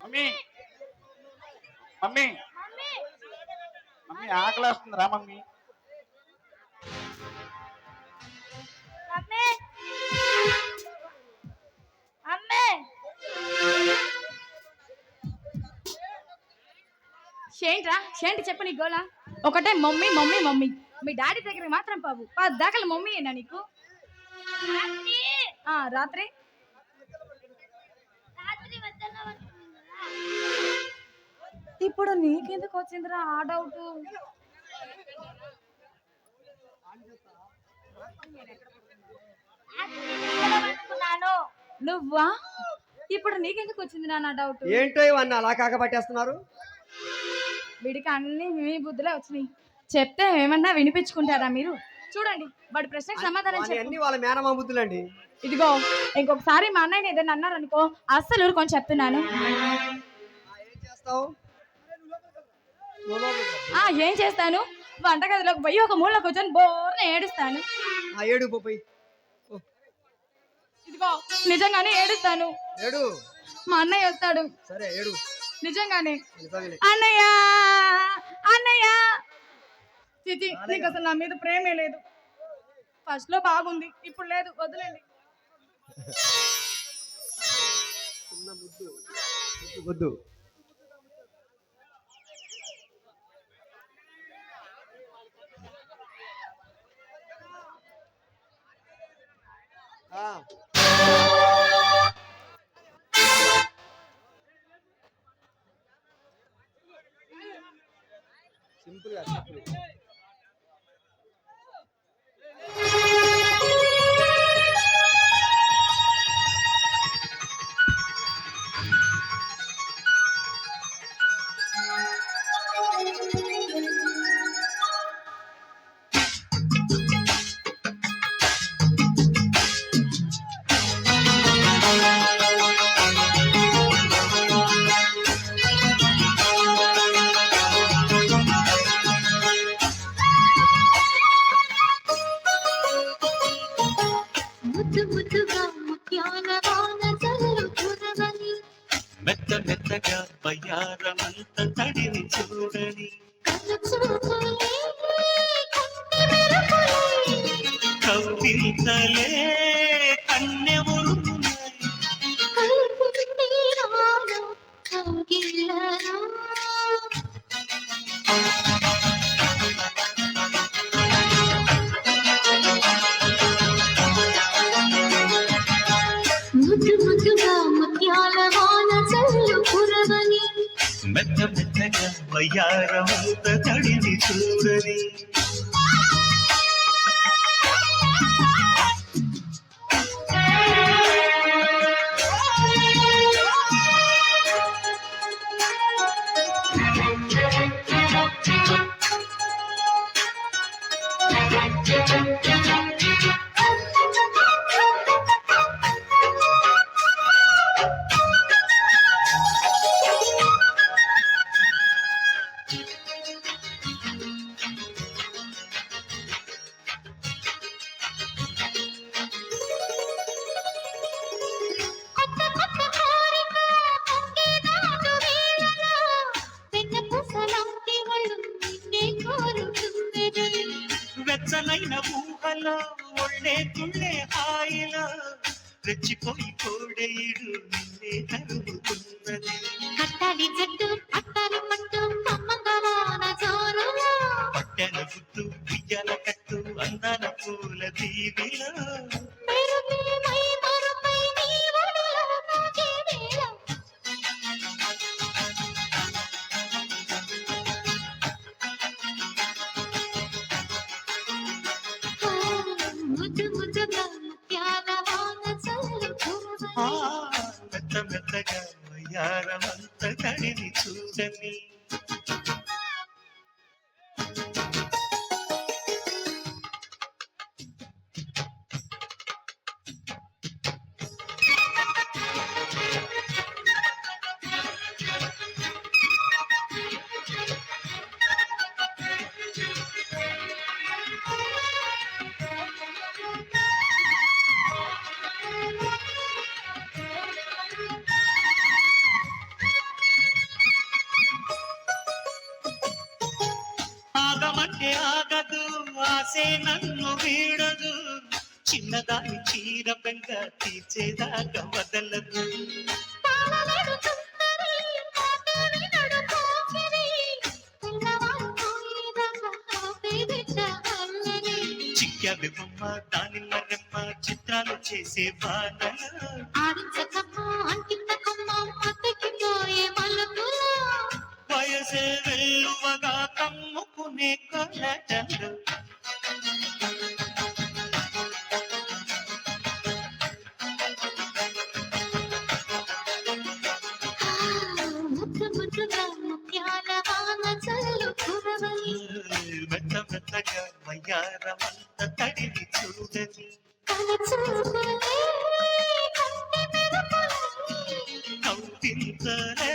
Mummy mummy mummy ఆకలేస్తుంది రా mummy. అమ్మే అమ్మే ఏంట్రా ఏంటి చెప్పు నీ గోలా? ఒకటే మమ్మీ మమ్మీ మమ్మీ. మీ డాడీ దగ్గరికి మాత్రం పావు దాకల మమ్మీ అయినా నీకు? రాత్రి ఇప్పుడు నీకెందుకు వచ్చిందిరా ఆ డౌట్? నువ్వా? ఇప్పుడు నీకెందుకు వచ్చింది నా డౌట్? ఏంటో ఇవన్నీ అలా కాకపట్టేస్తున్నారు? వీడికి అన్ని మీ బుద్ధులే వచ్చినాయి. చెప్తే ఏమన్నా వినిపించుకుంటారా మీరు? చూడండి వాడి ప్రశ్నకు సమాధానం చెప్పండి. వాళ్ళ మేనమా బుద్ధులండి. ఇదిగో ఇంకొకసారి మా అన్నయ్యని ఏదైనా అన్నారనుకో అస్సలు ఊరుకొని చెప్తున్నాను. ఏం చేస్తాను? వంటగదిలోకి పోయి ఒక మూల కూర్చొని బోర్ని ఏడుస్తాను. ఇదిగో నిజంగానే ఏడుస్తాను. మా అన్నయ్య వస్తాడు. సరే ఏడు. నిజంగానే అన్నయ్య అన్నయ్య. చిచి నీకు అసలు నా మీద ప్రేమే లేదు. ఫస్ట్ లో బాగుంది, ఇప్పుడు లేదు, వదిలేండి. సింపుల్ గా మెత్త మెత్తగా బయ్యారమంత తడిని చూడని కవ్వింతలే కన్నె మెత్త మెత్తగా వయ్యారమంత తడిని చూడని వెచ్చనైన ఊహలో ఒళ్ళే తుళ్ళే హాయిలో రెచ్చిపోయి కోడేయుడు నిన్నే తరుముతున్నది. కట్టాలి జట్టు అట్టాలి పట్టు అమ్మగవాన జోరు పట్టెల గుట్టు బియ్యాల కట్టు అందాల పూల దీవిలో మెత్త మెత్తగా వయ్యారమంత తడిని చూడని ఆశే ఆగదు ఆశే నన్ను వీడదు చిన్నదాని చీర బెంగ తీర్చేదాకా వదలదు తాళలేడు చుట్టరి, మాట వినడు పోకిరి. పిల్లవాడు పోయేదాకా ఆపే బిడ్డ అల్లరి. చిక్కావి బొమ్మ దానిమ్మ రెమ్మ చిత్రాలు చేసే బాణలు ఆడించకమ్మ అంకిత కొమ్మ అతకిపోయే మలుపులో. వయసే వెల్లువగా కమ్ముకునే కొలటలు ముద్దు ముద్దుగా ముత్యాల వాన చల్లు కురవలి. మెత్త మెత్తగా వయ్యారమంత తడిని చూడని కలచూపులే కంటి మెరుపులే. కౌపింతలే